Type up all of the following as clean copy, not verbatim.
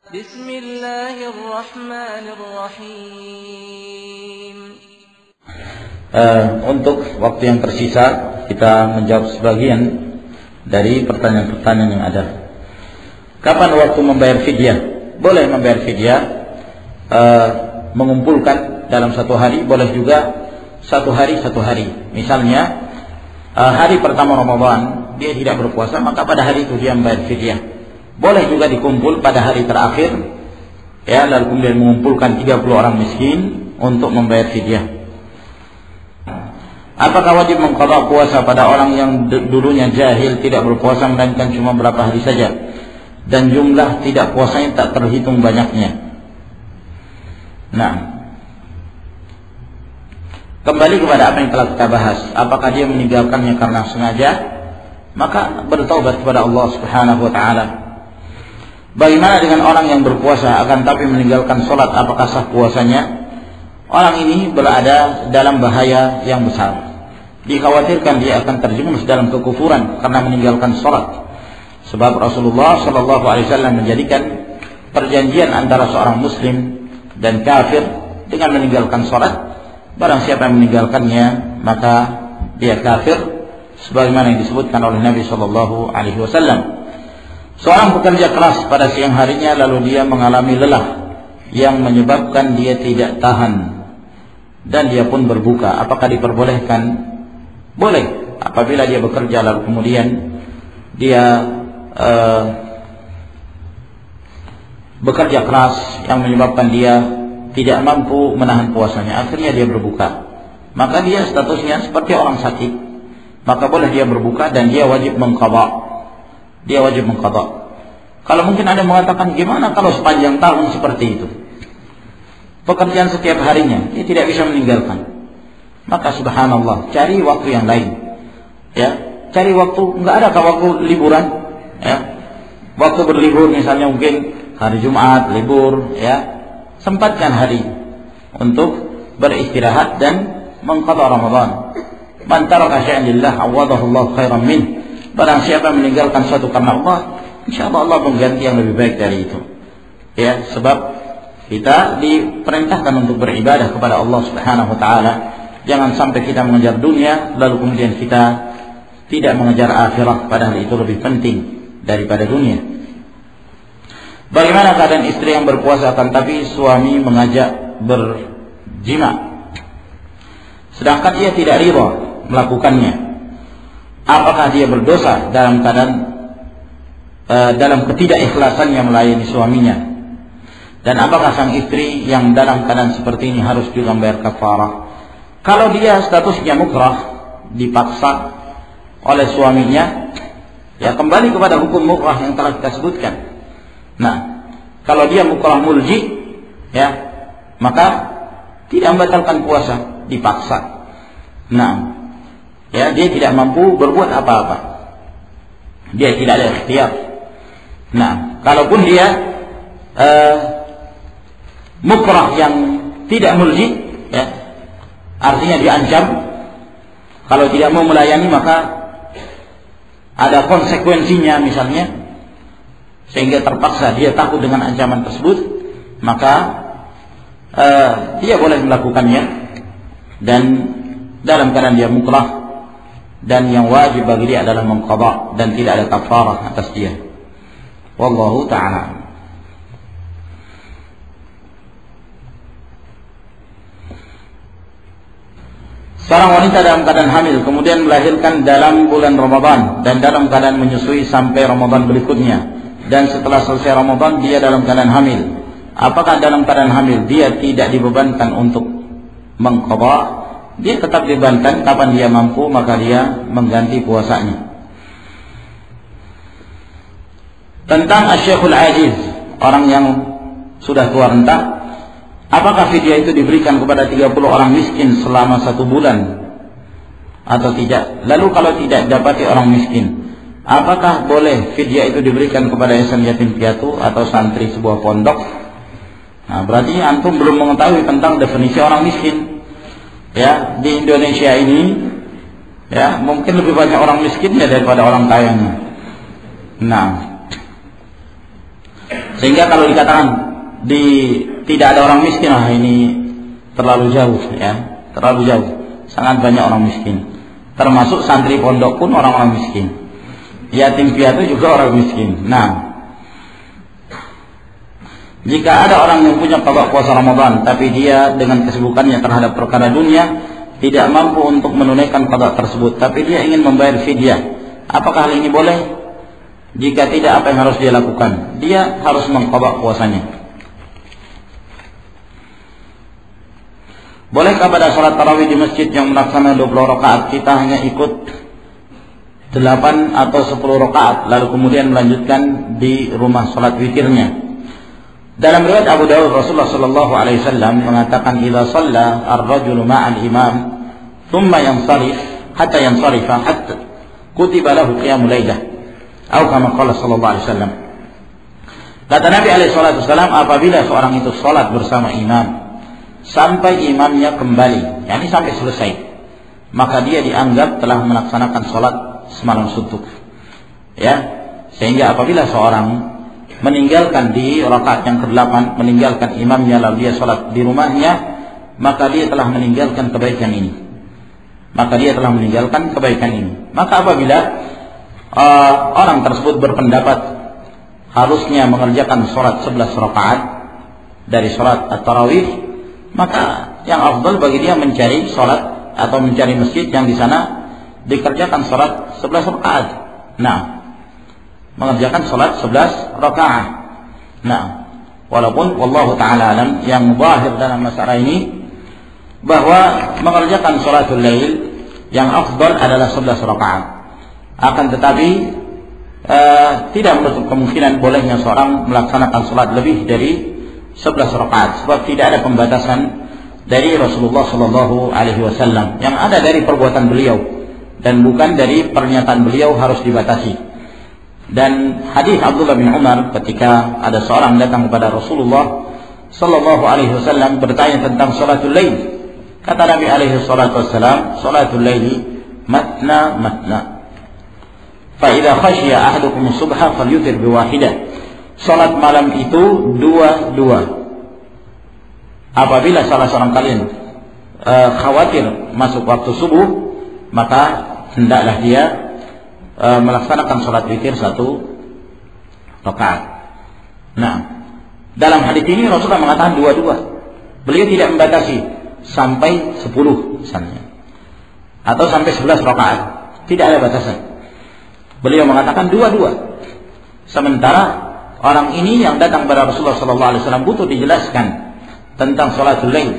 Bismillahirrahmanirrahim. Untuk waktu yang tersisa kita menjawab sebagian dari pertanyaan-pertanyaan yang ada. Kapan waktu membayar fidyah? Boleh membayar fidyah mengumpulkan dalam satu hari, boleh juga satu hari. Misalnya hari pertama Ramadan dia tidak berpuasa, maka pada hari itu dia membayar fidyah. Boleh juga dikumpul pada hari terakhir, ya, lalu kemudian mengumpulkan 30 orang miskin untuk membayar fidyah. Apakah wajib mengqadha puasa pada orang yang dulunya jahil, tidak berpuasa melainkan cuma berapa hari saja, dan jumlah tidak puasanya tak terhitung banyaknya? Nah, kembali kepada apa yang telah kita bahas. Apakah dia meninggalkannya karena sengaja? Maka bertaubat kepada Allah Subhanahu wa taala. Bagaimana dengan orang yang berpuasa akan tapi meninggalkan sholat, apakah sah puasanya? Orang ini berada dalam bahaya yang besar. Dikhawatirkan dia akan terjerumus dalam kekufuran karena meninggalkan sholat. Sebab Rasulullah SAW menjadikan perjanjian antara seorang muslim dan kafir dengan meninggalkan sholat. Barang siapa yang meninggalkannya maka dia kafir, sebagaimana yang disebutkan oleh Nabi SAW. Seorang bekerja keras pada siang harinya lalu dia mengalami lelah yang menyebabkan dia tidak tahan dan dia pun berbuka. Apakah diperbolehkan? Boleh. Apabila dia bekerja lalu kemudian dia bekerja keras yang menyebabkan dia tidak mampu menahan puasanya, akhirnya dia berbuka, maka dia statusnya seperti orang sakit, maka boleh dia berbuka dan dia wajib mengqadha. Kalau mungkin ada mengatakan, gimana kalau sepanjang tahun seperti itu, pekerjaan setiap harinya dia tidak bisa meninggalkan? Maka subhanallah, cari waktu yang lain, ya, cari waktu. Nggak ada waktu liburan, ya, waktu berlibur misalnya mungkin hari Jumat libur, ya, sempatkan hari untuk beristirahat dan mengqadha Ramadan. Man taraka syai'an lillah awadahu Allah khairan min. Barang siapa meninggalkan suatu karena Allah, insyaallah Allah mengganti yang lebih baik dari itu. Ya, sebab kita diperintahkan untuk beribadah kepada Allah Subhanahu wa taala. Jangan sampai kita mengejar dunia lalu kemudian kita tidak mengejar akhirat, padahal itu lebih penting daripada dunia. Bagaimana keadaan istri yang berpuasa akan tapi suami mengajak berjima sedangkan ia tidak ridha melakukannya? Apakah dia berdosa dalam keadaan dalam ketidakikhlasannya melayani suaminya? Dan apakah sang istri yang dalam keadaan seperti ini harus juga membayar kafarah? Kalau dia statusnya mukrah, dipaksa oleh suaminya, ya kembali kepada hukum mukrah yang telah kita sebutkan. Nah, kalau dia mukrah mulji, ya, maka tidak membatalkan puasa, dipaksa. Nah, ya, dia tidak mampu berbuat apa-apa, dia tidak ada ikhtiar. Nah, kalaupun dia mukrah yang tidak mulji, ya, artinya diancam kalau tidak mau melayani maka ada konsekuensinya misalnya, sehingga terpaksa dia takut dengan ancaman tersebut, maka dia boleh melakukannya dan dalam keadaan dia mukrah, dan yang wajib bagi dia adalah mengqadha dan tidak ada kafarah atas dia. Wallahu ta'ala. Seorang wanita dalam keadaan hamil kemudian melahirkan dalam bulan Ramadan dan dalam keadaan menyusui sampai Ramadan berikutnya, dan setelah selesai Ramadan dia dalam keadaan hamil. Apakah dalam keadaan hamil dia tidak dibebankan untuk mengqadha? Dia tetap dibebankan, kapan dia mampu maka dia mengganti puasanya. Tentang asy-syekhul ajiz, orang yang sudah tua renta, apakah fidyah itu diberikan kepada 30 orang miskin selama 1 bulan atau tidak? Lalu kalau tidak dapati orang miskin, apakah boleh fidyah itu diberikan kepada yayasan yatim piatu atau santri sebuah pondok? Nah, berarti antum belum mengetahui tentang definisi orang miskin. Ya, di Indonesia ini, ya, mungkin lebih banyak orang miskinnya daripada orang kayanya. Nah, Sehingga kalau dikatakan tidak ada orang miskin, ini terlalu jauh, ya, terlalu jauh. Sangat banyak orang miskin. Termasuk santri pondok pun orang-orang miskin. Yatim piatu juga orang miskin. Nah, jika ada orang yang punya qada puasa Ramadan, tapi dia dengan kesibukannya terhadap perkara dunia tidak mampu untuk menunaikan qada tersebut, tapi dia ingin membayar fidyah, apakah hal ini boleh? Jika tidak, apa yang harus dia lakukan? Dia harus mengqada puasanya. Bolehkah pada sholat tarawih di masjid yang melaksanakan 20 rakaat kita hanya ikut 8 atau 10 rakaat lalu kemudian melanjutkan di rumah sholat witirnya? Dalam riwayat Abu Dawud, Rasulullah sallallahu alaihi wasallam mengatakan, "Idza shalla ar-rajulu ma'al imam, thumma yansarif hatta yansarifa hatta kutiba lahu qiyamul lailah." Atau kama qala sallallahu alaihi wasallam. Kata Nabi alaihi salatu wasallam, apabila seorang itu salat bersama imam sampai imamnya kembali, yakni sampai selesai, maka dia dianggap telah melaksanakan salat semalam suntuk. Ya, sehingga apabila seorang meninggalkan di rakaat yang ke-8, meninggalkan imamnya lalu dia salat di rumahnya, maka dia telah meninggalkan kebaikan ini. Maka apabila orang tersebut berpendapat harusnya mengerjakan salat 11 rakaat dari salat at-tarawih, maka yang afdal bagi dia mencari salat atau mencari masjid yang di sana dikerjakan salat 11 rakaat. Nah, mengerjakan salat 11 rakaat. Nah, walaupun wallahu taala alam, yang zahir dalam masalah ini bahwa mengerjakan salatul lail yang afdal adalah 11 rakaat. Akan tetapi tidak menutup kemungkinan bolehnya seorang melaksanakan salat lebih dari 11 rakaat, sebab tidak ada pembatasan dari Rasulullah sallallahu alaihi wasallam, yang ada dari perbuatan beliau dan bukan dari pernyataan beliau harus dibatasi. Dan hadis Abdullah bin Umar ketika ada seorang datang kepada Rasulullah sallallahu alaihi wasallam bertanya tentang salatul lail, kata Nabi alaihi salatu wasallam, salatul laili matna matna, fa idza khashiya ahadukum subha falyutir biwahidah. Salat malam itu dua-dua. Apabila salah seorang kalian khawatir masuk waktu subuh, maka hendaklah dia melaksanakan salat witir 1 rakaat. Nah, dalam hadis ini Rasulullah mengatakan dua-dua. Beliau tidak membatasi sampai 10 misalnya, atau sampai 11 rakaat. Tidak ada batasan. Beliau mengatakan dua-dua. Sementara orang ini yang datang kepada Rasulullah SAW butuh dijelaskan tentang salatul lail.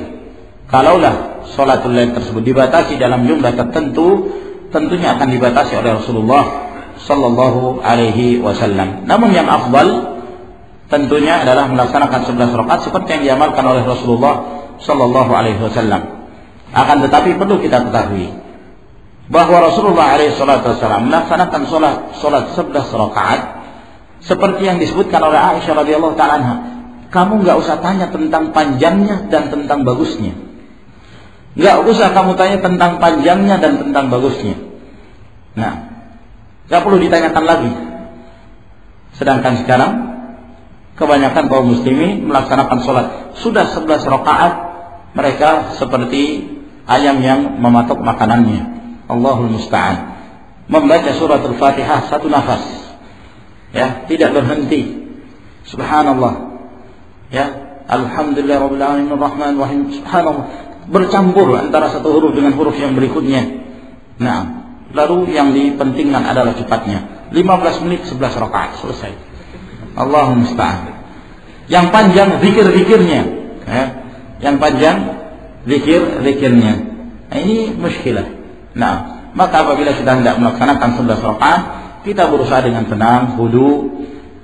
Kalaulah salatul lail tersebut dibatasi dalam jumlah tertentu, tentunya akan dibatasi oleh Rasulullah sallallahu alaihi wasallam. Namun yang afdal tentunya adalah melaksanakan 11 rakaat seperti yang diamalkan oleh Rasulullah sallallahu alaihi wasallam. Akan tetapi perlu kita ketahui bahwa Rasulullah alaihi wasallam melaksanakan salat 11 rakaat seperti yang disebutkan oleh Aisyah radhiyallahu taala anha. Kamu enggak usah tanya tentang panjangnya dan tentang bagusnya. Enggak usah kamu tanya tentang panjangnya dan tentang bagusnya. Nah, enggak perlu ditanyakan lagi. Sedangkan sekarang kebanyakan kaum muslimin melaksanakan sholat sudah 11 rakaat, mereka seperti ayam yang mematok makanannya. Allahul musta'an. Membaca surat Al-Fatihah 1 nafas, ya, tidak berhenti. Subhanallah. Ya, alhamdulillah rabbil alamin arrahmanir rahim. Subhanallah. Bercampur antara satu huruf dengan huruf yang berikutnya. Nah, lalu yang dipentingkan adalah cepatnya. 15 menit 11 rakaat selesai. Allahumma musta'an. Yang panjang zikir-zikirnya, ya. Yang panjang zikir-zikirnya. Nah, ini muskilah. Nah, maka apabila kita hendak melaksanakan 11 rakaat, kita berusaha dengan tenang, wudu,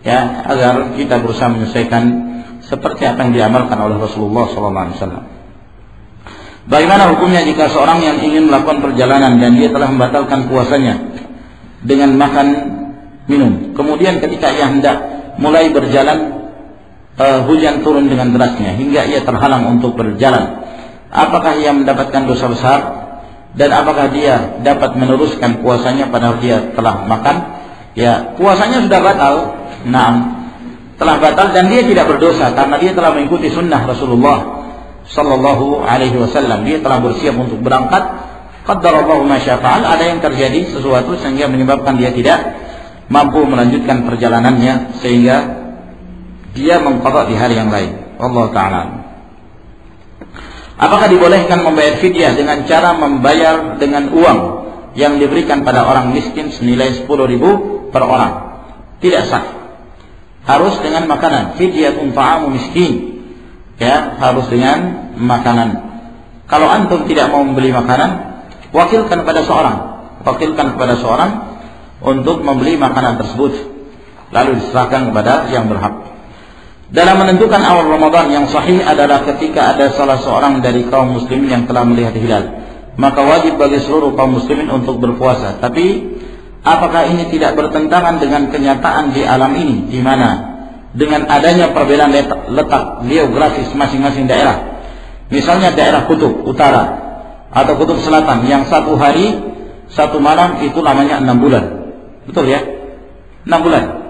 ya, agar kita berusaha menyesuaikan seperti apa yang diamalkan oleh Rasulullah SAW. Bagaimana hukumnya jika seorang yang ingin melakukan perjalanan dan dia telah membatalkan puasanya dengan makan minum, kemudian ketika ia hendak mulai berjalan hujan turun dengan derasnya hingga ia terhalang untuk berjalan, apakah ia mendapatkan dosa besar dan apakah dia dapat meneruskan puasanya padahal dia telah makan? Ya, puasanya sudah batal. Nah, telah batal dan dia tidak berdosa karena dia telah mengikuti sunnah Rasulullah sallallahu alaihi wasallam. Dia telah bersiap untuk berangkat. Qaddarallahu ma syafa'al, ada yang terjadi sesuatu sehingga menyebabkan dia tidak mampu melanjutkan perjalanannya sehingga dia mengqadha di hari yang lain. Allah taala. Apakah dibolehkan membayar fidyah dengan cara membayar dengan uang yang diberikan pada orang miskin senilai 10.000 per orang? Tidak sah. Harus dengan makanan. Fidyatun ta'amu miskin. Ya, harus dengan makanan. Kalau antum tidak mau membeli makanan, wakilkan kepada seorang untuk membeli makanan tersebut, lalu diserahkan kepada yang berhak. Dalam menentukan awal Ramadan yang sahih adalah ketika ada salah seorang dari kaum muslimin yang telah melihat hilal, maka wajib bagi seluruh kaum muslimin untuk berpuasa. Tapi apakah ini tidak bertentangan dengan kenyataan di alam ini, di mana dengan adanya perbedaan letak geografis masing-masing daerah, misalnya daerah kutub utara atau kutub selatan yang satu hari satu malam itu namanya 6 bulan, betul ya, 6 bulan.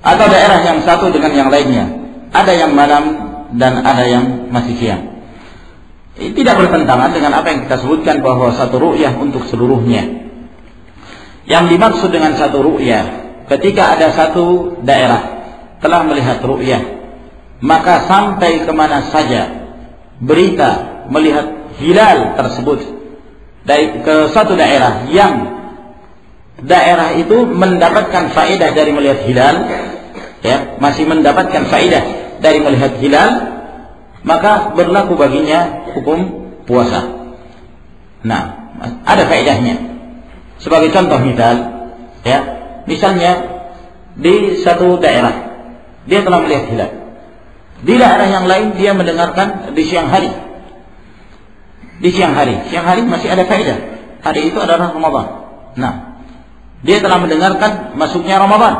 Atau daerah yang satu dengan yang lainnya, ada yang malam dan ada yang masih siang. Ini tidak bertentangan dengan apa yang kita sebutkan bahwa satu ru'yah untuk seluruhnya. Yang dimaksud dengan satu ru'yah, ketika ada satu daerah telah melihat ru'yah, maka sampai kemana saja berita melihat hilal tersebut dari ke satu daerah yang daerah itu mendapatkan faedah dari melihat hilal, ya, masih mendapatkan faedah dari melihat hilal, maka berlaku baginya hukum puasa. Nah, ada faedahnya. Sebagai contoh misal, ya, misalnya di satu daerah dia telah melihat hilal, di daerah yang lain dia mendengarkan di siang hari. Di siang hari masih ada faedah. Hari itu adalah Ramadan. Nah, dia telah mendengarkan masuknya Ramadan,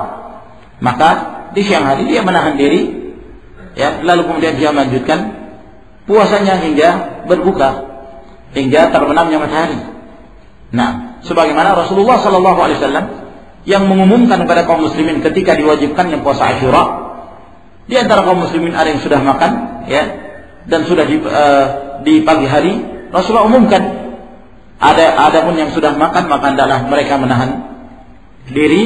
maka di siang hari dia menahan diri, ya, lalu kemudian dia melanjutkan puasanya hingga berbuka, hingga terbenamnya matahari. Nah, sebagaimana Rasulullah sallallahu alaihi wasallam yang mengumumkan kepada kaum muslimin ketika diwajibkannya puasa Asyura, di antara kaum muslimin ada yang sudah makan, ya, dan sudah di pagi hari Rasulullah umumkan. Ada pun yang sudah makan, maka adalah mereka menahan diri,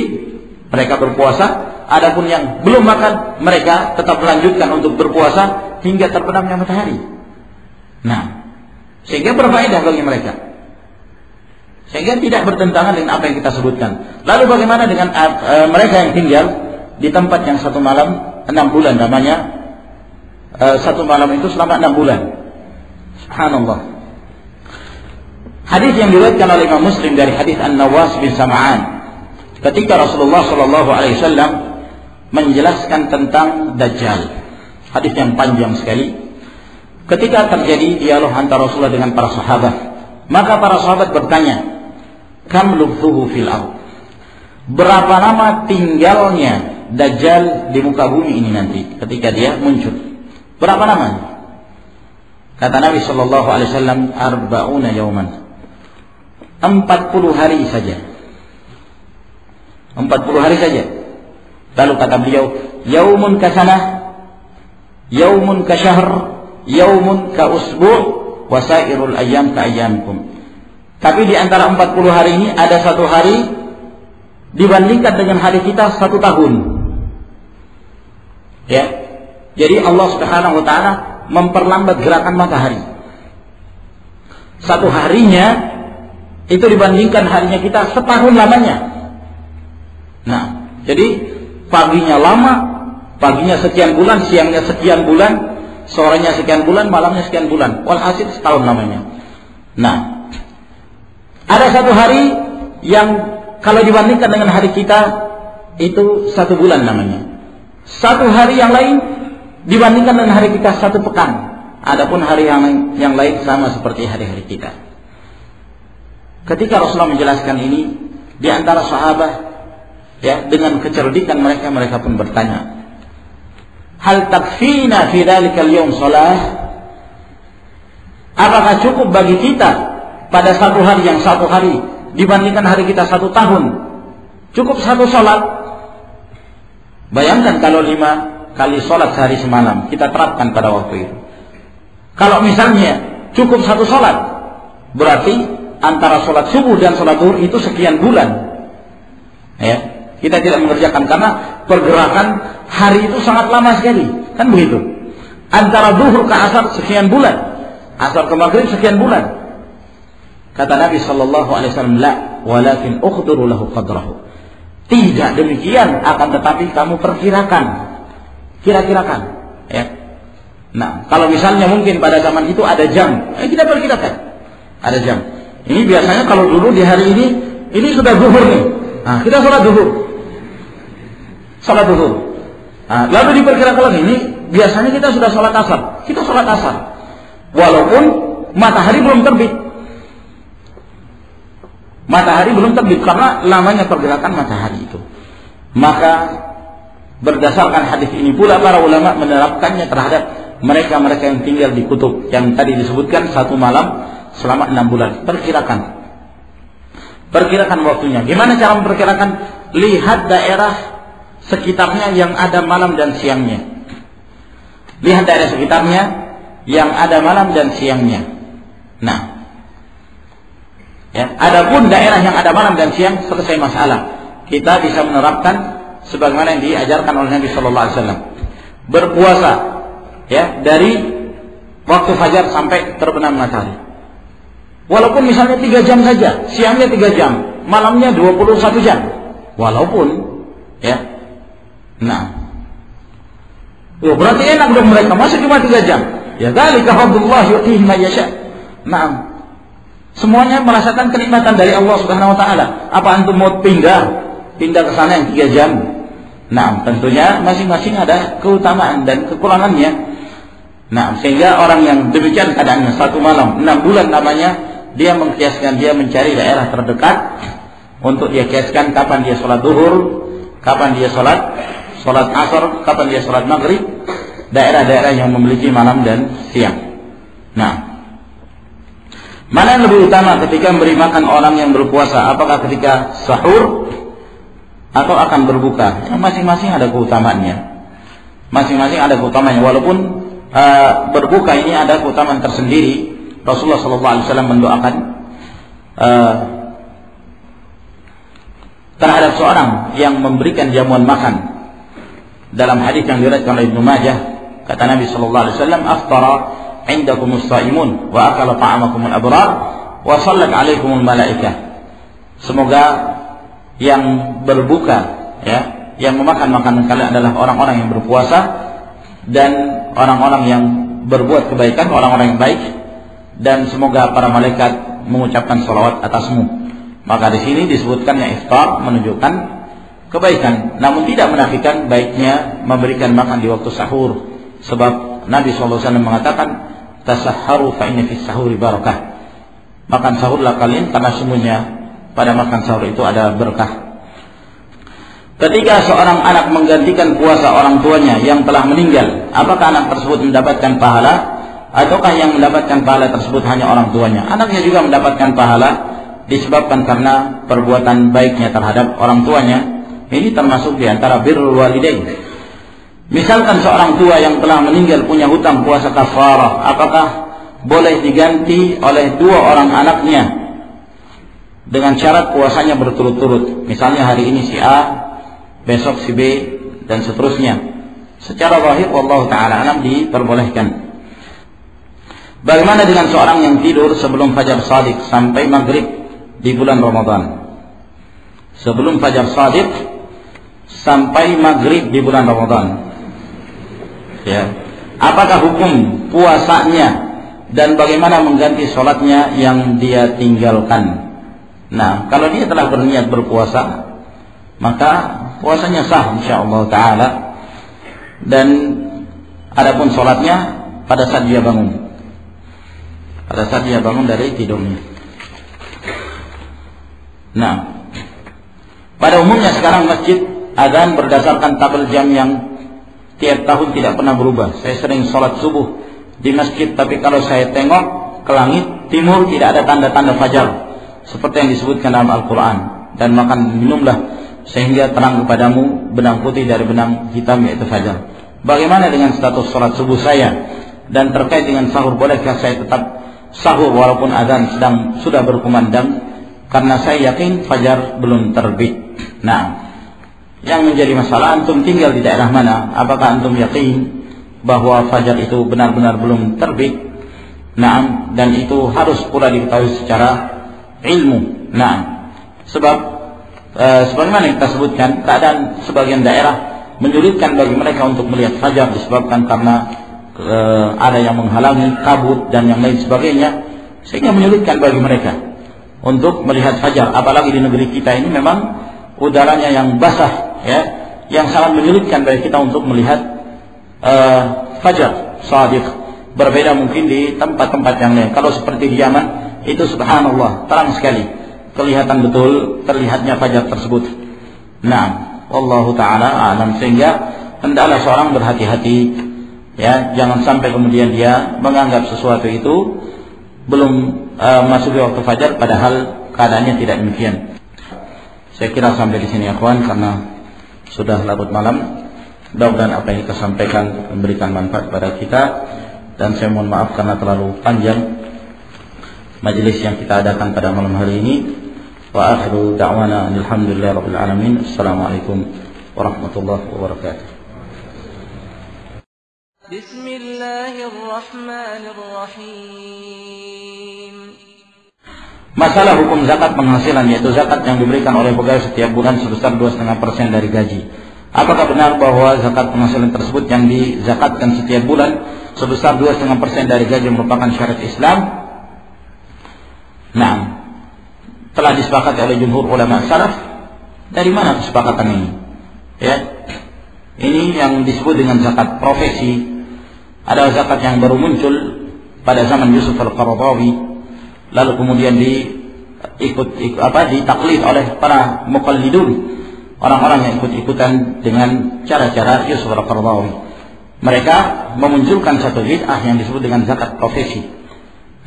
mereka berpuasa. Adapun yang belum makan, mereka tetap melanjutkan untuk berpuasa hingga terbenamnya matahari. Nah, sehingga berfaedah bagi mereka, sehingga tidak bertentangan dengan apa yang kita sebutkan. Lalu bagaimana dengan mereka yang tinggal di tempat yang satu malam 6 bulan namanya, satu malam itu selama 6 bulan. Subhanallah. Hadis yang diriwayatkan oleh Imam Muslim dari hadis An-Nawas bin Sam'an, ketika Rasulullah sallallahu alaihi wasallam menjelaskan tentang Dajjal. Hadis yang panjang sekali. Ketika terjadi dialog antara Rasulullah dengan para sahabat, maka para sahabat bertanya, "Kam lubthuhu fil ardh?" Berapa lama tinggalnya Dajjal di muka bumi ini nanti ketika dia muncul? Berapa lama? Kata Nabi sallallahu alaihi wasallam, 40 yauman. 40 hari saja. 40 hari saja. Lalu kata beliau, yaumun ka sanah, yaumun ka syahr, yaumun ka usbu', wa sairul ayyam ka ayyamkum. Tapi di antara 40 hari ini ada satu hari dibandingkan dengan hari kita 1 tahun. Ya. Jadi Allah Subhanahu wa taala memperlambat gerakan matahari. Satu harinya itu dibandingkan harinya kita setahun lamanya. Nah, jadi paginya lama, paginya sekian bulan, siangnya sekian bulan, sorenya sekian bulan, malamnya sekian bulan. Walhasil setahun lamanya. Nah, ada satu hari yang kalau dibandingkan dengan hari kita itu 1 bulan namanya. Satu hari yang lain dibandingkan dengan hari kita 1 pekan. Adapun hari yang lain sama seperti hari-hari kita. Ketika Rasulullah menjelaskan ini, di antara sahabat, ya, dengan kecerdikan mereka pun bertanya, hal takfina fi dzalikal yaum shalah? Apakah cukup bagi kita pada satu hari yang satu hari dibandingkan hari kita 1 tahun? Cukup 1 salat? Bayangkan kalau 5 kali sholat sehari semalam kita terapkan pada waktu itu. Kalau misalnya cukup 1 sholat, berarti antara sholat subuh dan sholat zuhur itu sekian bulan. Ya, kita tidak mengerjakan karena pergerakan hari itu sangat lama sekali, kan begitu. Antara zuhur ke asar sekian bulan, asar ke maghrib sekian bulan. Kata Nabi sallallahu alaihi wasallam, "La, walakin uqdiru lahu qadrahu." Tidak demikian, akan tetapi kamu perkirakan. Kira-kirakan, ya. Nah, kalau misalnya mungkin pada zaman itu ada jam, kita perkirakan. Ada jam. Ini biasanya kalau dulu di hari ini sudah zuhur nih. Nah, kita sholat zuhur. Sholat zuhur. Nah, lalu diperkirakan lagi, ini biasanya kita sudah sholat asar. Kita sholat asar. Walaupun matahari belum terbit. Matahari belum terbit karena lamanya pergerakan matahari itu. Maka berdasarkan hadis ini pula para ulama menerapkannya terhadap mereka-mereka yang tinggal di kutub yang tadi disebutkan 1 malam selama 6 bulan. Perkirakan waktunya. Gimana cara memperkirakan? Lihat daerah sekitarnya yang ada malam dan siangnya. Lihat daerah sekitarnya yang ada malam dan siangnya. Nah, ya, adapun daerah yang ada malam dan siang selesai masalah. Kita bisa menerapkan sebagaimana yang diajarkan oleh Nabi sallallahu alaihi wasallam. Berpuasa ya dari waktu fajar sampai terbenam matahari. Walaupun misalnya 3 jam saja, siangnya 3 jam, malamnya 21 jam. Walaupun ya. Nah. Ya, berarti enak dong mereka, masa cuma 3 jam? Ya dzalika fadlullah yu'tihi man yasha. Nah, semuanya merasakan kenikmatan dari Allah Subhanahu wa taala. Apa antum mau pindah ke sana yang 3 jam? Nah, tentunya masing-masing ada keutamaan dan kekurangannya. Nah, sehingga orang yang demikian keadaannya 1 malam 6 bulan namanya, dia mengkiaskan, dia mencari daerah terdekat untuk dia kiaskan kapan dia sholat zuhur, kapan dia sholat asar, kapan dia sholat maghrib, daerah-daerah yang memiliki malam dan siang. Nah, mana yang lebih utama ketika memberi makan orang yang berpuasa? Apakah ketika sahur atau akan berbuka? Ya, masing-masing ada keutamaannya. Masing-masing ada keutamaannya. Walaupun berbuka ini ada keutamaan tersendiri. Rasulullah SAW mendoakan terhadap seorang yang memberikan jamuan makan. Dalam hadis yang diriwayatkan oleh Ibnu Majah, kata Nabi SAW, "Aftara indakumus shaimun wa akala ta'amakumul abrar wa sallat 'alaikumul malaikah." Semoga yang berbuka ya, yang memakan makanan kalian adalah orang-orang yang berpuasa dan orang-orang yang berbuat kebaikan, orang-orang yang baik, dan semoga para malaikat mengucapkan salawat atasmu. Maka di sini disebutkannya iftar menunjukkan kebaikan, namun tidak menafikan baiknya memberikan makan di waktu sahur. Sebab Nabi SAW mengatakan, "Tasahharu fa inna fis sahuri barakah." Makan sahurlah kalian karena sesungguhnya pada makan sahur itu ada berkah. Ketika seorang anak menggantikan puasa orang tuanya yang telah meninggal, apakah anak tersebut mendapatkan pahala ataukah yang mendapatkan pahala tersebut hanya orang tuanya? Anaknya juga mendapatkan pahala disebabkan karena perbuatan baiknya terhadap orang tuanya. Ini termasuk di antara birrul walidain. Misalkan seorang tua yang telah meninggal punya hutang puasa kafarah, apakah boleh diganti oleh 2 orang anaknya dengan syarat puasanya berturut-turut? Misalnya hari ini si A, besok si B, dan seterusnya. Secara zahir wallahu ta'ala alam diperbolehkan. Bagaimana dengan seorang yang tidur sebelum fajar shadiq sampai maghrib di bulan Ramadan? Sebelum fajar shadiq sampai maghrib di bulan Ramadan, ya, apakah hukum puasanya dan bagaimana mengganti sholatnya yang dia tinggalkan? Nah, kalau dia telah berniat berpuasa, maka puasanya sah insyaallah taala, dan adapun sholatnya pada saat dia bangun, dari tidurnya. Nah, pada umumnya sekarang masjid adzan berdasarkan tabel jam yang tiap tahun tidak pernah berubah. Saya sering sholat subuh di masjid, tapi kalau saya tengok ke langit timur tidak ada tanda-tanda fajar seperti yang disebutkan dalam Al-Quran. Dan makan minumlah sehingga terang kepadamu benang putih dari benang hitam, yaitu fajar. Bagaimana dengan status sholat subuh saya? Dan terkait dengan sahur, bolehkah saya tetap sahur walaupun azan sudah berkumandang? Karena saya yakin fajar belum terbit. Nah, yang menjadi masalah, antum tinggal di daerah mana? Apakah antum yakin bahwa fajar itu benar-benar belum terbit? Nah, dan itu harus pula diketahui secara ilmu. Nah, sebab sebagaimana kita sebutkan, keadaan sebagian daerah menyulitkan bagi mereka untuk melihat fajar disebabkan karena ada yang menghalangi, kabut dan yang lain sebagainya, sehingga menyulitkan bagi mereka untuk melihat fajar. Apalagi di negeri kita ini memang udaranya yang basah, ya, yang sangat menyulitkan bagi kita untuk melihat fajar shadiq. Berbeda mungkin di tempat-tempat yang lain. Kalau seperti di Yaman, itu subhanallah, terang sekali, kelihatan betul terlihatnya fajar tersebut. Nah, wallahu taala a'lam. Sehingga hendaklah seorang berhati-hati, ya, jangan sampai kemudian dia menganggap sesuatu itu belum masuk di waktu fajar, padahal keadaannya tidak demikian. Saya kira sampai di sini, akhwan, karena sudah larut malam. Mudah-mudahan apa yang kita sampaikan memberikan manfaat kepada kita, dan saya mohon maaf karena terlalu panjang majelis yang kita adakan pada malam hari ini. Wa akhiru da'wana alhamdulillahirabbil alamin. Assalamualaikum warahmatullahi wabarakatuh. Bismillahirrahmanirrahim. Masalah hukum zakat penghasilan, yaitu zakat yang diberikan oleh pegawai setiap bulan sebesar 2,5% dari gaji. Apakah benar bahwa zakat penghasilan tersebut yang dizakatkan setiap bulan sebesar 2,5% dari gaji merupakan syariat Islam? Nah, telah disepakati oleh jumhur ulama salaf. Dari mana kesepakatan ini? Ya, ini yang disebut dengan zakat profesi. Ada zakat yang baru muncul pada zaman Yusuf al-Qaradawi, lalu kemudian ditaklid oleh para muqallidun, orang-orang yang ikut-ikutan dengan cara-cara Yusuf al-Qaradawi. Mereka memunculkan satu bid'ah yang disebut dengan zakat profesi.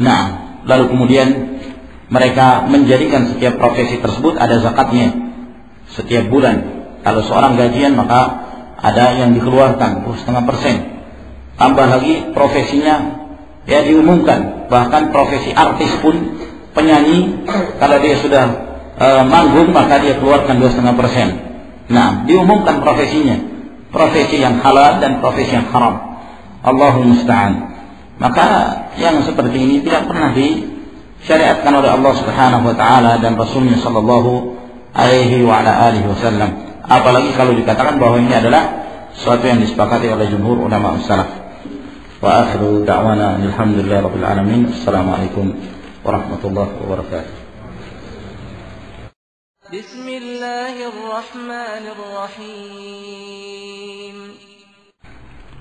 Nah, lalu kemudian mereka menjadikan setiap profesi tersebut ada zakatnya setiap bulan. Kalau seorang gajian, maka ada yang dikeluarkan 2,5%. Tambah lagi profesinya, ya, diumumkan. Bahkan profesi artis pun, penyanyi, kalau dia sudah manggung, maka dia keluarkan 2,5%. Nah, diumumkan profesinya, profesi yang halal dan profesi yang haram. Allahul musta'an. Maka yang seperti ini tidak pernah disyariatkan oleh Allah Subhanahu wa taala dan Rasulnya sallallahu alaihi wa ala alihi wasallam. Apalagi kalau dikatakan bahwa ini adalah sesuatu yang disepakati oleh jumhur ulama salaf. Wa akhiru da'wana alhamdulillahirabbil alamin. Assalamualaikum warahmatullahi wabarakatuh. Bismillahirrahmanirrahim.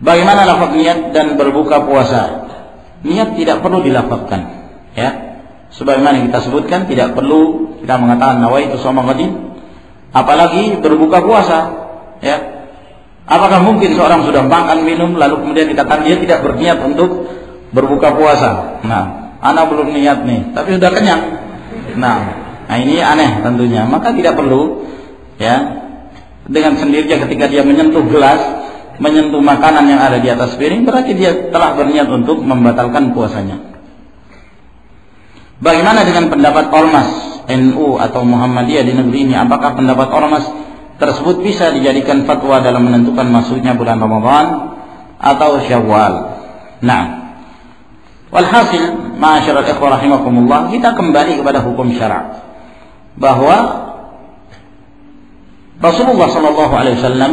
Bagaimana lafaz niat dan berbuka puasa? Niat tidak perlu dilafazkan, ya. Sebagaimana kita sebutkan, tidak perlu kita mengatakan nawaitu shauma ghadin, apalagi berbuka puasa, ya. Apakah mungkin seorang sudah makan minum lalu kemudian dikatakan dia tidak berniat untuk berbuka puasa? Nah, ana belum niat nih, tapi sudah kenyang. Nah, ini aneh tentunya. Maka tidak perlu, ya, dengan sendirinya ketika dia menyentuh gelas, menyentuh makanan yang ada di atas piring, berarti dia telah berniat untuk membatalkan puasanya. Bagaimana dengan pendapat Ormas NU atau Muhammadiyah di negeri ini? Apakah pendapat Ormas tersebut bisa dijadikan fatwa dalam menentukan masuknya bulan Ramadan atau Syawal? Nah, walhasil, ma'asyiral ikhwah rahimakumullah, kita kembali kepada hukum syara', bahwa Rasulullah sallallahu alaihi wasallam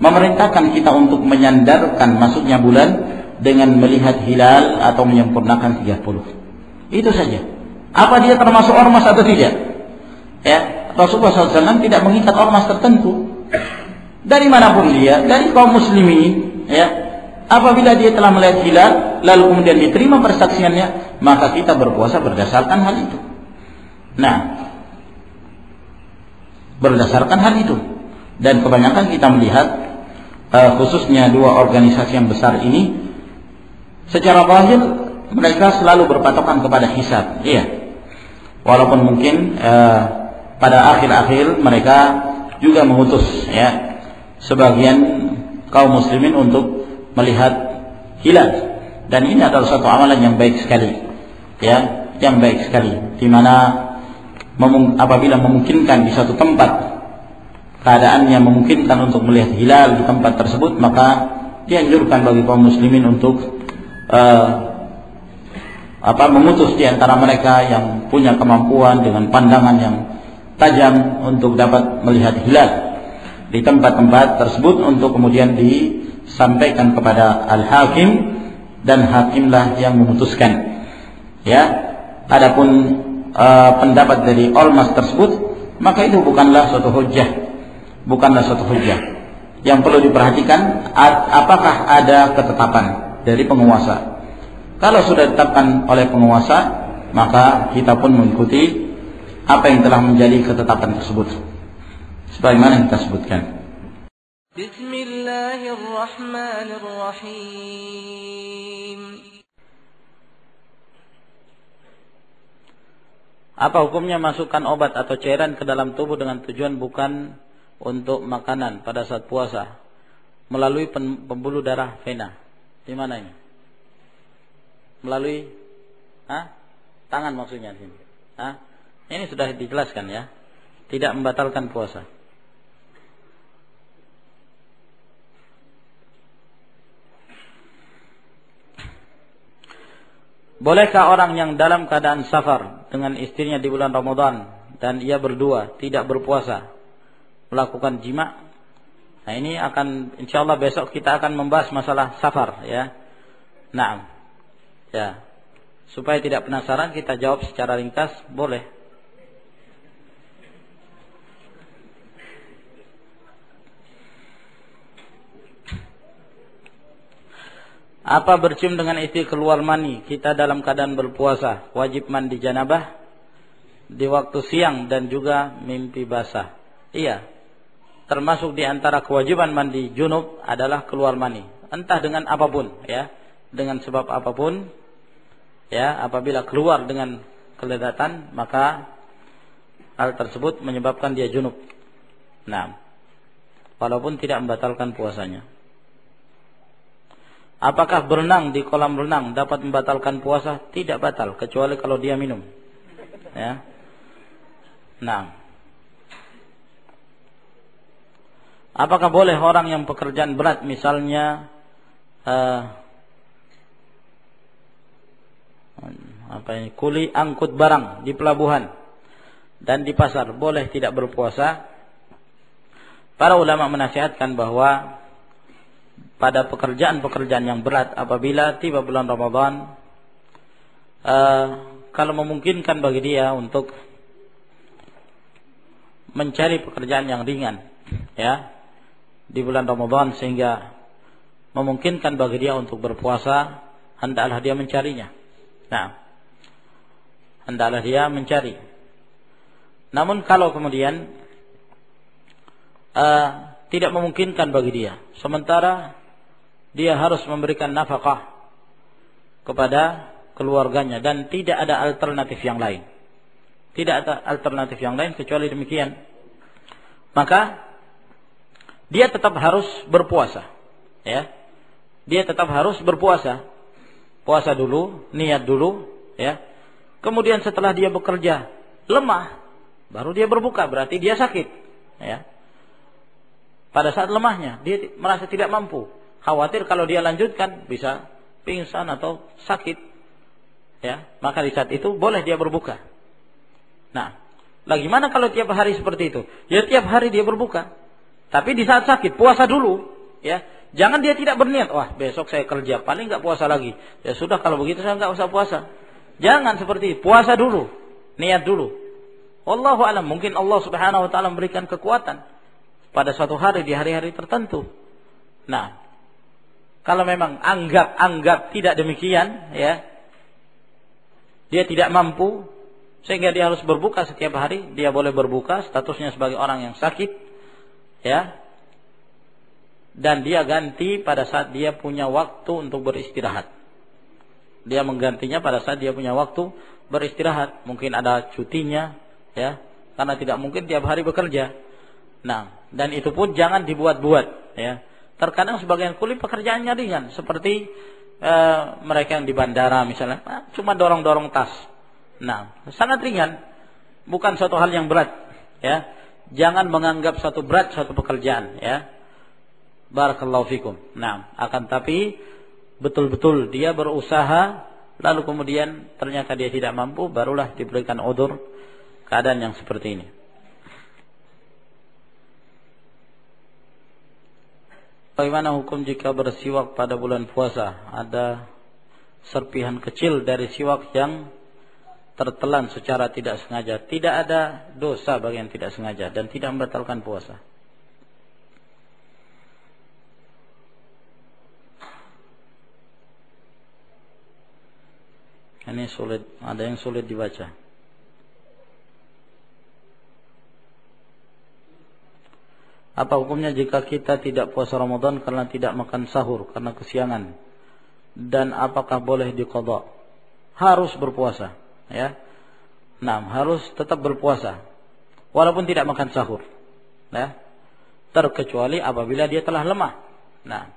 memerintahkan kita untuk menyandarkan masuknya bulan dengan melihat hilal atau menyempurnakan 30. Itu saja. Apa dia termasuk ormas atau tidak? Ya, Rasulullah SAW tidak mengikat ormas tertentu. Dari manapun dia, dari kaum muslimin, ya. Apabila dia telah melihat hilal, lalu kemudian diterima persaksiannya, maka kita berpuasa berdasarkan hal itu. Nah, berdasarkan hal itu. Dan kebanyakan kita melihat, khususnya dua organisasi yang besar ini, secara zahir mereka selalu berpatokan kepada hisab, iya. Walaupun mungkin pada akhir-akhir mereka juga mengutus, ya, sebagian kaum muslimin untuk melihat hilal, dan ini adalah satu amalan yang baik sekali, ya, yang baik sekali, di mana apabila memungkinkan di satu tempat keadaannya memungkinkan untuk melihat hilal di tempat tersebut, maka dianjurkan bagi kaum muslimin untuk memutus di antara mereka yang punya kemampuan dengan pandangan yang tajam untuk dapat melihat hilal di tempat-tempat tersebut, untuk kemudian disampaikan kepada al-hakim, dan hakimlah yang memutuskan. Ya, adapun pendapat dari ormas tersebut, maka itu bukanlah suatu hujjah, Yang perlu diperhatikan, apakah ada ketetapan dari penguasa. Kalau sudah ditetapkan oleh penguasa, maka kita pun mengikuti apa yang telah menjadi ketetapan tersebut, sebagaimana yang kita sebutkan. Bismillahirrahmanirrahim. Apa hukumnya masukkan obat atau cairan ke dalam tubuh dengan tujuan bukan untuk makanan pada saat puasa melalui pembuluh darah vena? Di mana ini? Melalui tangan maksudnya sini. Ini sudah dijelaskan, ya. Tidak membatalkan puasa. Bolehkah orang yang dalam keadaan safar dengan istrinya di bulan Ramadan dan ia berdua tidak berpuasa melakukan jima? Nah, ini akan insyaallah besok kita akan membahas masalah safar, ya. Naam. Ya. Supaya tidak penasaran, kita jawab secara ringkas, boleh. Apa bercium dengan istri keluar mani kita dalam keadaan berpuasa wajib mandi janabah di waktu siang dan juga mimpi basah? Iya, termasuk di antara kewajiban mandi junub adalah keluar mani, entah dengan apapun, ya, dengan sebab apapun, ya. Apabila keluar dengan kelezatan, maka hal tersebut menyebabkan dia junub. Nah, walaupun tidak membatalkan puasanya. Apakah berenang di kolam renang dapat membatalkan puasa? Tidak batal, kecuali kalau dia minum, ya. Nah, apakah boleh orang yang pekerjaan berat, misalnya kuli angkut barang di pelabuhan dan di pasar, boleh tidak berpuasa? Para ulama menasihatkan bahwa pada pekerjaan-pekerjaan yang berat, apabila tiba bulan Ramadan, kalau memungkinkan bagi dia untuk mencari pekerjaan yang ringan, ya, di bulan Ramadan, sehingga memungkinkan bagi dia untuk berpuasa, hendaklah dia mencarinya. Nah, hendaklah dia mencari. Namun kalau kemudian tidak memungkinkan bagi dia, sementara dia harus memberikan nafkah kepada keluarganya dan tidak ada alternatif yang lain, kecuali demikian, maka dia tetap harus berpuasa, ya. Dia tetap harus berpuasa. Puasa dulu, niat dulu, ya. Kemudian setelah dia bekerja lemah, baru dia berbuka, berarti dia sakit, ya. Pada saat lemahnya dia merasa tidak mampu, khawatir kalau dia lanjutkan bisa pingsan atau sakit, ya. Maka di saat itu boleh dia berbuka. Nah, bagaimana kalau tiap hari seperti itu? Ya tiap hari dia berbuka. Tapi di saat sakit puasa dulu, ya. Jangan dia tidak berniat, wah besok saya kerja, paling enggak puasa lagi. Ya sudah, kalau begitu saya enggak usah puasa. Jangan seperti itu. Puasa dulu, niat dulu. Wallahu a'lam, mungkin Allah Subhanahu wa taala memberikan kekuatan pada suatu hari di hari-hari tertentu. Nah, kalau memang anggap tidak demikian, ya, dia tidak mampu sehingga dia harus berbuka setiap hari, dia boleh berbuka, statusnya sebagai orang yang sakit, ya. Dan dia ganti pada saat dia punya waktu untuk beristirahat. Dia menggantinya pada saat dia punya waktu beristirahat. Mungkin ada cutinya, ya, karena tidak mungkin tiap hari bekerja. Nah, dan itu pun jangan dibuat-buat, ya. Terkadang sebagian kuli pekerjaannya ringan, seperti mereka yang di bandara misalnya, cuma dorong-dorong tas. Nah, sangat ringan, bukan suatu hal yang berat, ya. Jangan menganggap suatu berat suatu pekerjaan, ya. Barakallahu fikum. Nah, akan tapi betul-betul dia berusaha, lalu kemudian ternyata dia tidak mampu, barulah diberikan udzur keadaan yang seperti ini. Bagaimana hukum jika bersiwak pada bulan puasa? Ada serpihan kecil dari siwak yang tertelan secara tidak sengaja. Tidak ada dosa bagi yang tidak sengaja dan tidak membatalkan puasa. Ini sulit, ada yang sulit dibaca. Apa hukumnya jika kita tidak puasa Ramadan karena tidak makan sahur karena kesiangan? Dan apakah boleh diqadha? Harus berpuasa, ya. Nah, harus tetap berpuasa walaupun tidak makan sahur, ya. Terkecuali apabila dia telah lemah. Nah,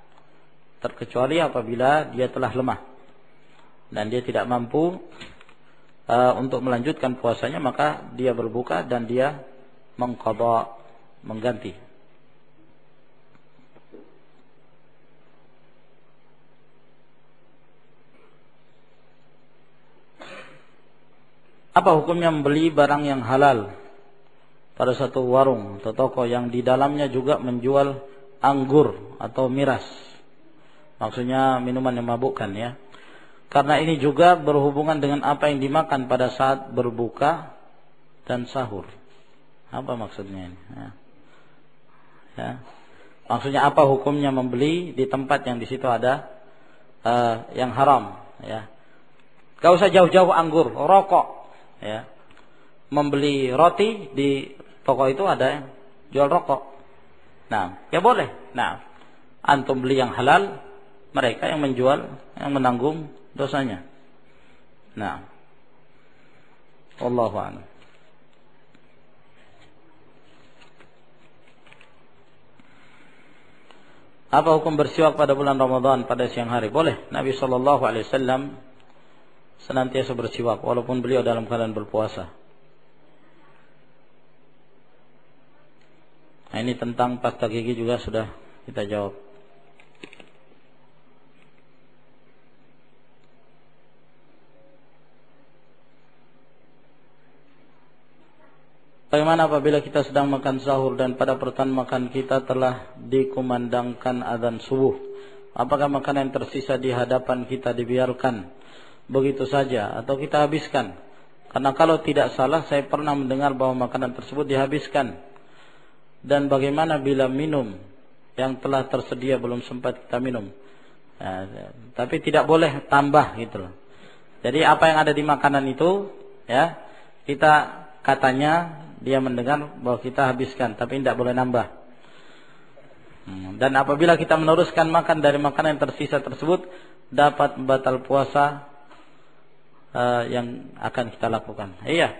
terkecuali apabila dia telah lemah dan dia tidak mampu untuk melanjutkan puasanya, maka dia berbuka dan dia mengqadha, mengganti. Apa hukumnya membeli barang yang halal pada satu warung atau toko yang di dalamnya juga menjual anggur atau miras? Maksudnya minuman yang mabukkan, ya. Karena ini juga berhubungan dengan apa yang dimakan pada saat berbuka dan sahur. Apa maksudnya ini? Ya. Maksudnya apa hukumnya membeli di tempat yang di situ ada yang haram, ya. Gak usah jauh-jauh anggur, rokok. Ya, membeli roti di toko itu ada yang jual rokok. Nah, ya boleh. Nah, antum beli yang halal, mereka yang menjual yang menanggung dosanya. Nah, wallahu a'lam. Apa hukum bersiwak pada bulan Ramadan pada siang hari? Boleh. Nabi SAW senantiasa bersiwak walaupun beliau dalam keadaan berpuasa. Nah, ini tentang pasta gigi juga sudah kita jawab. Bagaimana apabila kita sedang makan sahur dan pada pertengahan makan kita telah dikumandangkan adzan subuh? Apakah makanan yang tersisa di hadapan kita dibiarkan begitu saja atau kita habiskan? Karena kalau tidak salah saya pernah mendengar bahwa makanan tersebut dihabiskan. Dan bagaimana bila minum yang telah tersedia belum sempat kita minum? Tapi tidak boleh tambah gitu loh. Jadi apa yang ada di makanan itu, ya, kita katanya dia mendengar bahwa kita habiskan, tapi tidak boleh nambah. Dan apabila kita meneruskan makan dari makanan yang tersisa tersebut, dapat membatal puasa yang akan kita lakukan. Iya.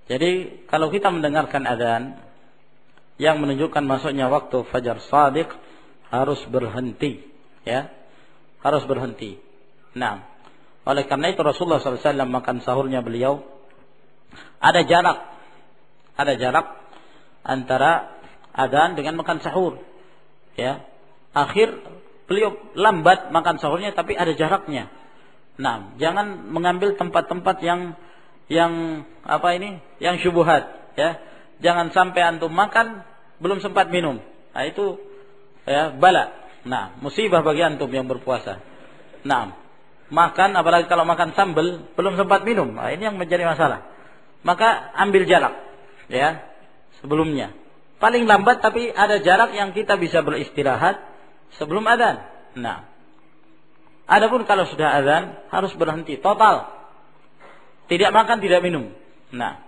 Jadi kalau kita mendengarkan adzan yang menunjukkan masuknya waktu fajar shadiq, harus berhenti, ya. Harus berhenti. Nah, oleh karena itu Rasulullah SAW makan sahurnya beliau ada jarak antara adzan dengan makan sahur, ya. Akhir beliau lambat makan sahurnya tapi ada jaraknya. Nah, jangan mengambil tempat-tempat yang yang syubhat, ya. Jangan sampai antum makan belum sempat minum. Nah, itu ya bala. Nah, musibah bagi antum yang berpuasa. Nah, makan apalagi kalau makan sambal belum sempat minum. Nah, ini yang menjadi masalah. Maka ambil jarak, ya, sebelumnya. Paling lambat tapi ada jarak yang kita bisa beristirahat sebelum adzan. Nah, adapun kalau sudah adzan harus berhenti total. Tidak makan, tidak minum. Nah,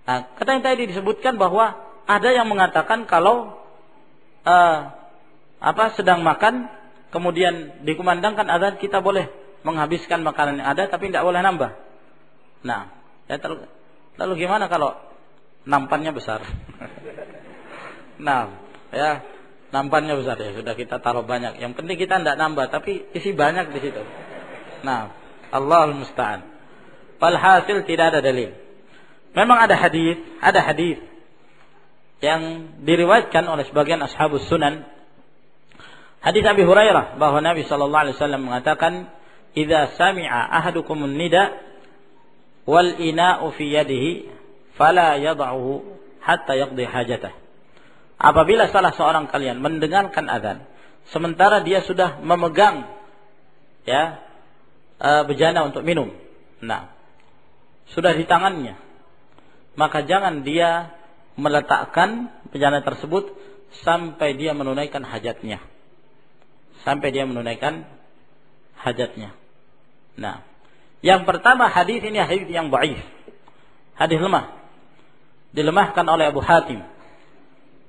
kata yang tadi disebutkan bahwa ada yang mengatakan kalau sedang makan kemudian dikumandangkan adzan, kita boleh menghabiskan makanan yang ada tapi tidak boleh nambah. Nah, lalu gimana kalau nampannya besar? Nah, ya, nampannya besar ya, sudah kita taruh banyak. Yang penting kita tidak nambah, tapi isi banyak di situ. Nah, Allahul musta'an. Walhasil tidak ada dalil. Memang ada hadis yang diriwayatkan oleh sebagian ashabus sunan. Hadis Abi Hurairah bahwa Nabi sallallahu alaihi wasallam mengatakan, "Idza sami'a ahadukumun nida wal ina'u fi yadihi fala yad'uhu hatta yaqdi hajatah." Apabila salah seorang kalian mendengarkan azan sementara dia sudah memegang ya bejana untuk minum. Nah, sudah di tangannya. Maka jangan dia meletakkan bejana tersebut sampai dia menunaikan hajatnya. Sampai dia menunaikan hajatnya. Nah, yang pertama hadis ini hadis yang dhaif. Hadis lemah. Dilemahkan oleh Abu Hatim.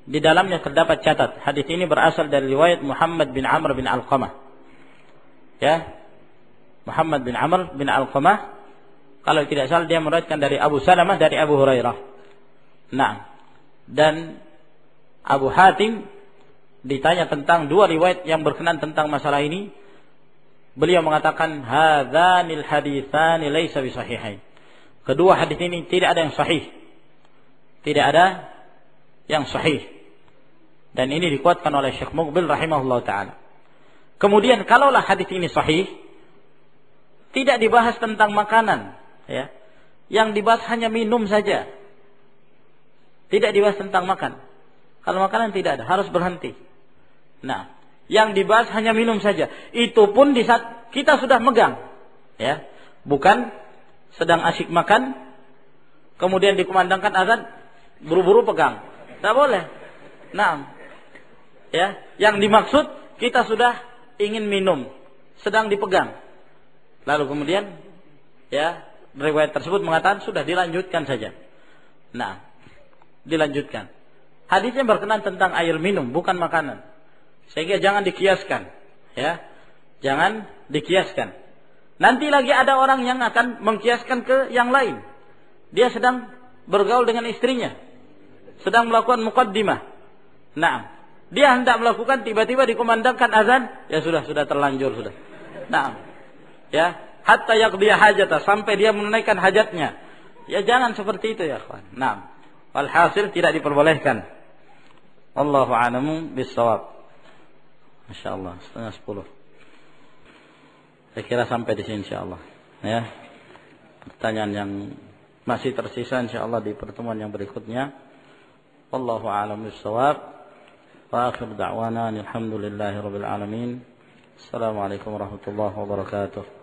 Di dalamnya terdapat catat. Hadis ini berasal dari riwayat Muhammad bin Amr bin Alqamah. Ya. Muhammad bin Amr bin Alqamah, kalau tidak salah dia meriwayatkan dari Abu Salamah dari Abu Hurairah. Nah, dan Abu Hatim ditanya tentang dua riwayat yang berkenaan tentang masalah ini. Beliau mengatakan, "Hadzanil haditsani laisa bisahihain." Kedua hadis ini tidak ada yang sahih. Tidak ada yang sahih. Dan ini dikuatkan oleh Syekh Muqbil rahimahullah ta'ala. Kemudian kalaulah hadis ini sahih, tidak dibahas tentang makanan, ya. Yang dibahas hanya minum saja. Tidak dibahas tentang makan. Kalau makanan tidak ada, harus berhenti. Nah, yang dibahas hanya minum saja. Itu pun di saat kita sudah megang, ya. Bukan sedang asyik makan, kemudian dikumandangkan azan, buru-buru pegang. Tidak boleh. Nah, ya, yang dimaksud kita sudah ingin minum, sedang dipegang. Lalu kemudian, ya, riwayat tersebut mengatakan sudah dilanjutkan saja. Nah, dilanjutkan. Hadisnya berkenaan tentang air minum, bukan makanan. Sehingga jangan dikiaskan, ya, jangan dikiaskan. Nanti lagi ada orang yang akan mengkiaskan ke yang lain. Dia sedang bergaul dengan istrinya, sedang melakukan muqaddimah. Nah, dia hendak melakukan, tiba-tiba dikumandangkan azan, ya sudah terlanjur sudah. Nah, ya, hatta yaqdiya hajatah, sampai dia menunaikan hajatnya. Ya jangan seperti itu ya kawan. Nah, walhasil tidak diperbolehkan. Allahu a'lamu bis-shawab. Masyaallah, 9:30. Saya kira sampai di sini insyaallah. Ya. Pertanyaan yang masih tersisa insyaallah di pertemuan yang berikutnya. Wallahu a'lamu bis-shawab. Wa akhir da'wana alhamdulillahi rabbil alamin. Assalamualaikum warahmatullahi wabarakatuh.